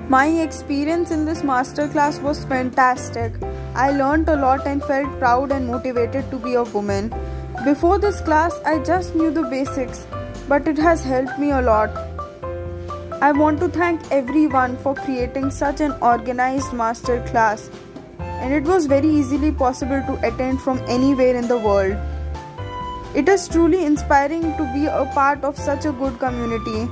My experience in this masterclass was fantastic. I learned a lot and felt proud and motivated to be a woman. Before this class, I just knew the basics, but it has helped me a lot. I want to thank everyone for creating such an organized masterclass, and it was very easily possible to attend from anywhere in the world. It is truly inspiring to be a part of such a good community.